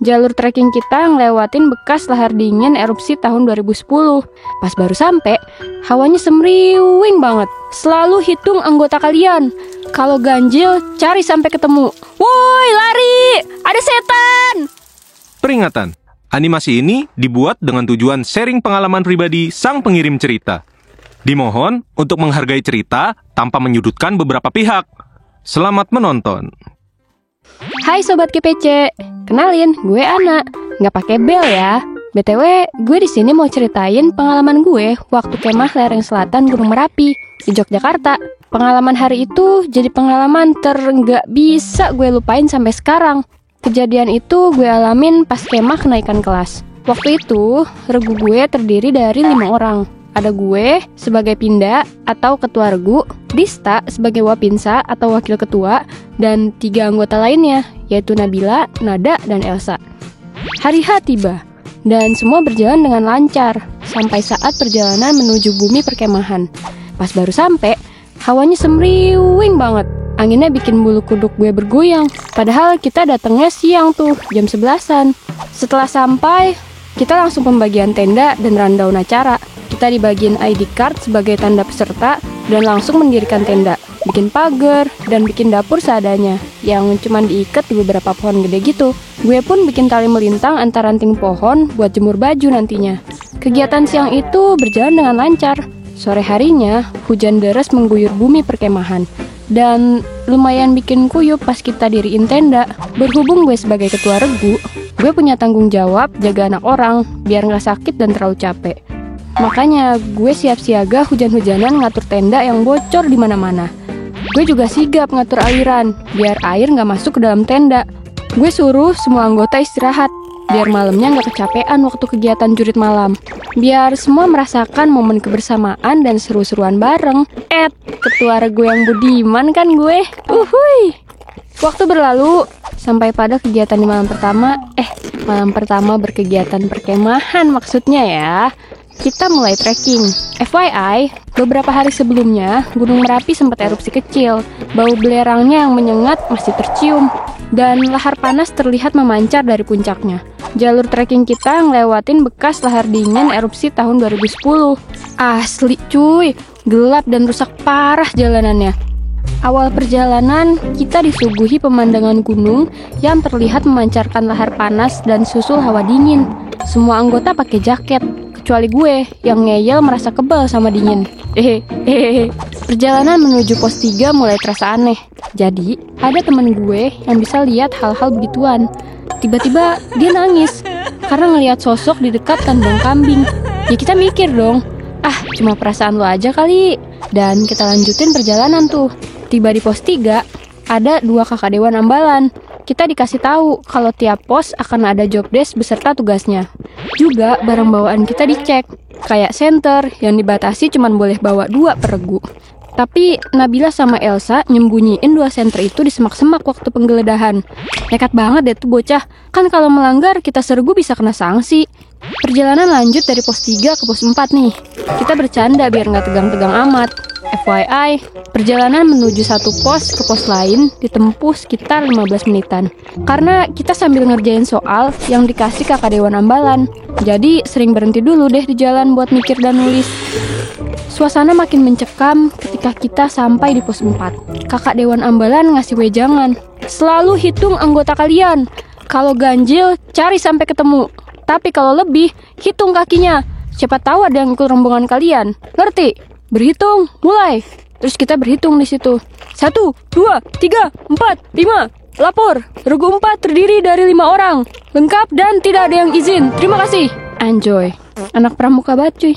Jalur trekking kita ngelewatin bekas lahar dingin erupsi tahun 2010. Pas baru sampai, hawanya semriwing banget. Selalu hitung anggota kalian. Kalau ganjil, cari sampai ketemu. Woi, lari! Ada setan! Peringatan, animasi ini dibuat dengan tujuan sharing pengalaman pribadi sang pengirim cerita. Dimohon untuk menghargai cerita tanpa menyudutkan beberapa pihak. Selamat menonton. Hai Sobat GPC, kenalin gue Ana, nggak pakai bel ya. BTW, gue di sini mau ceritain pengalaman gue waktu kemah lereng selatan Gunung Merapi di Yogyakarta. Pengalaman hari itu jadi pengalaman nggak bisa gue lupain sampai sekarang. Kejadian itu gue alamin pas kemah kenaikan kelas. Waktu itu, regu gue terdiri dari 5 orang. Ada gue sebagai pinda atau ketua regu, Dista sebagai wapinsa atau wakil ketua, dan 3 anggota lainnya, yaitu Nabila, Nada, dan Elsa. Hari H tiba, dan semua berjalan dengan lancar, sampai saat perjalanan menuju bumi perkemahan. Pas baru sampai, hawanya semriwing banget. Anginnya bikin bulu kuduk gue bergoyang. Padahal kita datangnya siang tuh, jam 11-an. Setelah sampai, kita langsung pembagian tenda dan rundown acara. Kita dibagiin ID card sebagai tanda peserta dan langsung mendirikan tenda, bikin pagar, dan bikin dapur seadanya yang cuma diikat di beberapa pohon gede gitu. Gue pun bikin tali melintang antara ranting pohon buat jemur baju nantinya. Kegiatan siang itu berjalan dengan lancar. Sore harinya, hujan deras mengguyur bumi perkemahan dan lumayan bikin kuyup pas kita diriin tenda. Berhubung gue sebagai ketua regu, gue punya tanggung jawab jaga anak orang biar gak sakit dan terlalu capek. Makanya gue siap siaga hujan-hujanan ngatur tenda yang bocor di mana-mana. Gue juga sigap ngatur aliran biar air nggak masuk ke dalam tenda. Gue suruh semua anggota istirahat biar malamnya nggak kecapean waktu kegiatan jurit malam. Biar semua merasakan momen kebersamaan dan seru-seruan bareng. Ketua regu yang budiman kan gue. Uhuy. Waktu berlalu sampai pada kegiatan di malam pertama. Malam pertama berkegiatan perkemahan maksudnya ya. Kita mulai trekking. FYI, beberapa hari sebelumnya, Gunung Merapi sempat erupsi kecil. Bau belerangnya yang menyengat masih tercium. Dan lahar panas terlihat memancar dari puncaknya. Jalur trekking kita ngelewatin bekas lahar dingin erupsi tahun 2010. Asli cuy, gelap dan rusak parah jalanannya. Awal perjalanan, kita disuguhi pemandangan gunung yang terlihat memancarkan lahar panas dan susul hawa dingin. Semua anggota pakai jaket, kecuali gue yang ngeyel merasa kebal sama dingin. Perjalanan menuju pos 3 mulai terasa aneh. Jadi, ada temen gue yang bisa lihat hal-hal begituan. Tiba-tiba dia nangis karena ngelihat sosok di dekat kandang kambing. Ya kita mikir dong, cuma perasaan lo aja kali. Dan kita lanjutin perjalanan tuh. Tiba di pos 3, ada 2 kakak dewan ambalan. Kita dikasih tahu kalau tiap pos akan ada job desk beserta tugasnya. Juga barang bawaan kita dicek, kayak senter yang dibatasi cuma boleh bawa 2 per regu. Tapi Nabila sama Elsa nyembunyiin 2 senter itu di semak-semak waktu penggeledahan. Nekat banget deh tuh bocah. Kan kalau melanggar kita sergu bisa kena sanksi. Perjalanan lanjut dari pos 3 ke pos 4 nih. Kita bercanda biar nggak tegang-tegang amat. FYI, perjalanan menuju satu pos ke pos lain ditempuh sekitar 15 menitan. Karena kita sambil ngerjain soal yang dikasih kakak dewan ambalan. Jadi sering berhenti dulu deh di jalan buat mikir dan nulis. Suasana makin mencekam ketika kita sampai di pos 4. Kakak dewan ambalan ngasih wejangan. Selalu hitung anggota kalian. Kalau ganjil, cari sampai ketemu. Tapi kalau lebih, hitung kakinya. Siapa tahu ada yang ikut rombongan kalian. Ngerti? Berhitung, mulai. Terus kita berhitung di situ. 1, 2, 3, 4, 5. Lapor, regu 4 terdiri dari 5 orang. Lengkap dan tidak ada yang izin. Terima kasih. Anjoy. Anak pramuka banget cuy.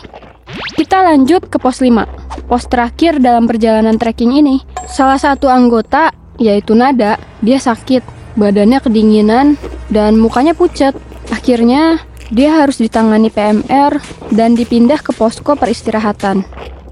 Kita lanjut ke pos 5. Pos terakhir dalam perjalanan trekking ini. Salah satu anggota, yaitu Nada, dia sakit. Badannya kedinginan dan mukanya pucat. Akhirnya, dia harus ditangani PMR dan dipindah ke posko peristirahatan.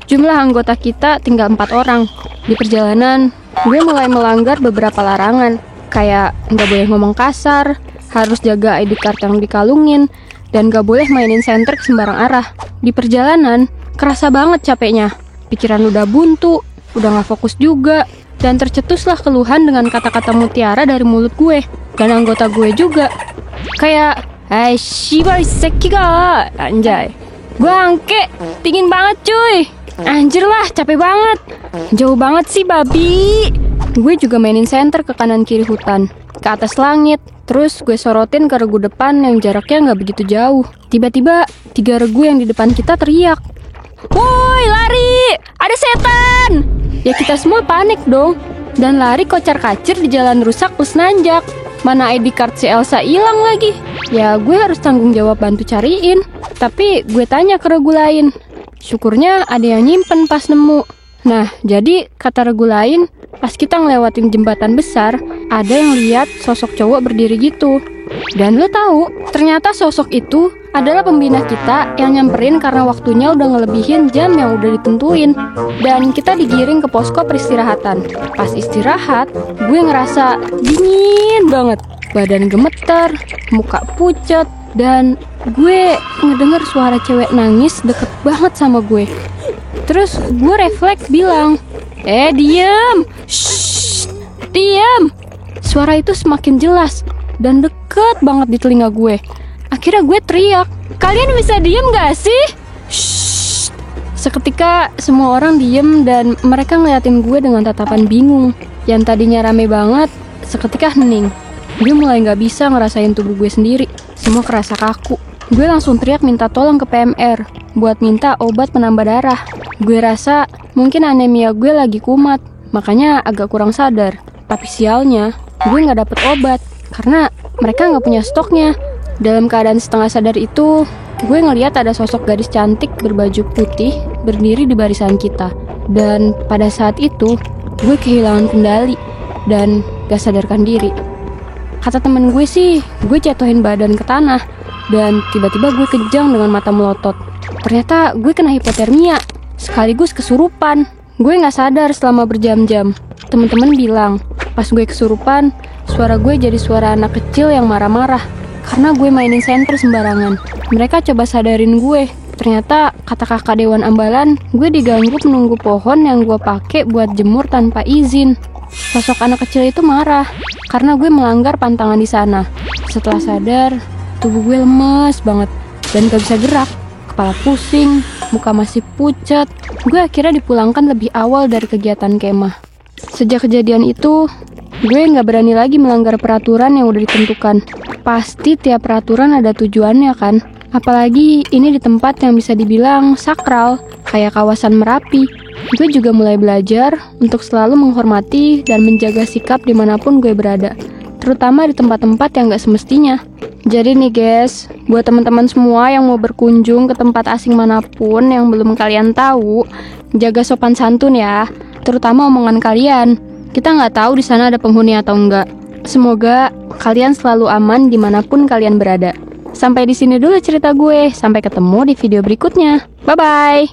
Jumlah anggota kita tinggal 4 orang. Di perjalanan, gue mulai melanggar beberapa larangan, kayak nggak boleh ngomong kasar, harus jaga ID card yang dikalungin, dan nggak boleh mainin senter ke sembarang arah. Di perjalanan, kerasa banget capeknya. Pikiran udah buntu, udah nggak fokus juga, dan tercetuslah keluhan dengan kata-kata mutiara dari mulut gue, dan anggota gue juga. Kayak, hai shibai sekiga, anjay. Bangke, dingin banget cuy. Anjir lah, capek banget. Jauh banget sih babi. Gue juga mainin senter ke kanan kiri hutan, ke atas langit. Terus gue sorotin ke regu depan yang jaraknya nggak begitu jauh. Tiba-tiba 3 regu yang di depan kita teriak, "Woi, lari! Ada setan!" Ya kita semua panik dong. Dan lari kocar-kacir di jalan rusak plus nanjak. Mana ID card si Elsa hilang lagi. Ya gue harus tanggung jawab bantu cariin. Tapi gue tanya ke regu lain. Syukurnya ada yang nyimpen pas nemu. Nah, jadi kata regu lain, pas kita ngelewatin jembatan besar, ada yang lihat sosok cowok berdiri gitu. Dan lo tahu, ternyata sosok itu adalah pembina kita yang nyamperin karena waktunya udah ngelebihin jam yang udah ditentuin. Dan kita digiring ke posko peristirahatan. Pas istirahat, gue ngerasa dingin banget. Badan gemeter, muka pucat, dan gue ngedenger suara cewek nangis deket banget sama gue. Terus gue refleks bilang, diem! Shh, diem! Suara itu semakin jelas dan deket banget di telinga gue. Akhirnya gue teriak, "Kalian bisa diem gak sih?" Shh. Seketika semua orang diem dan mereka ngeliatin gue dengan tatapan bingung. Yang tadinya rame banget, seketika hening. Gue mulai gak bisa ngerasain tubuh gue sendiri. Semua kerasa kaku. Gue langsung teriak minta tolong ke PMR buat minta obat penambah darah. Gue rasa mungkin anemia gue lagi kumat, makanya agak kurang sadar. Tapi sialnya, gue gak dapet obat karena mereka gak punya stoknya. Dalam keadaan setengah sadar itu, gue ngeliat ada sosok gadis cantik berbaju putih berdiri di barisan kita. Dan pada saat itu, gue kehilangan kendali dan gak sadarkan diri. Kata temen gue sih, gue jatuhin badan ke tanah dan tiba-tiba gue kejang dengan mata melotot. Ternyata gue kena hipotermia sekaligus kesurupan. Gue gak sadar selama berjam-jam. Temen-temen bilang, pas gue kesurupan, suara gue jadi suara anak kecil yang marah-marah karena gue mainin senter sembarangan. Mereka coba sadarin gue. Ternyata kata kakak Dewan Ambalan, gue diganggu menunggu pohon yang gue pakai buat jemur tanpa izin. Sosok anak kecil itu marah karena gue melanggar pantangan di sana. Setelah sadar, tubuh gue lemes banget dan gak bisa gerak. Kepala pusing, muka masih pucat. Gue akhirnya dipulangkan lebih awal dari kegiatan kemah. Sejak kejadian itu, gue gak berani lagi melanggar peraturan yang udah ditentukan. Pasti tiap peraturan ada tujuannya kan. Apalagi ini di tempat yang bisa dibilang sakral, kayak kawasan Merapi. Gue juga mulai belajar untuk selalu menghormati dan menjaga sikap dimanapun gue berada, terutama di tempat-tempat yang gak semestinya. Jadi nih guys, buat teman-teman semua yang mau berkunjung ke tempat asing manapun yang belum kalian tahu, jaga sopan santun ya, terutama omongan kalian. Kita nggak tahu di sana ada penghuni atau enggak. Semoga kalian selalu aman dimanapun kalian berada. Sampai di sini dulu cerita gue. Sampai ketemu di video berikutnya. Bye-bye.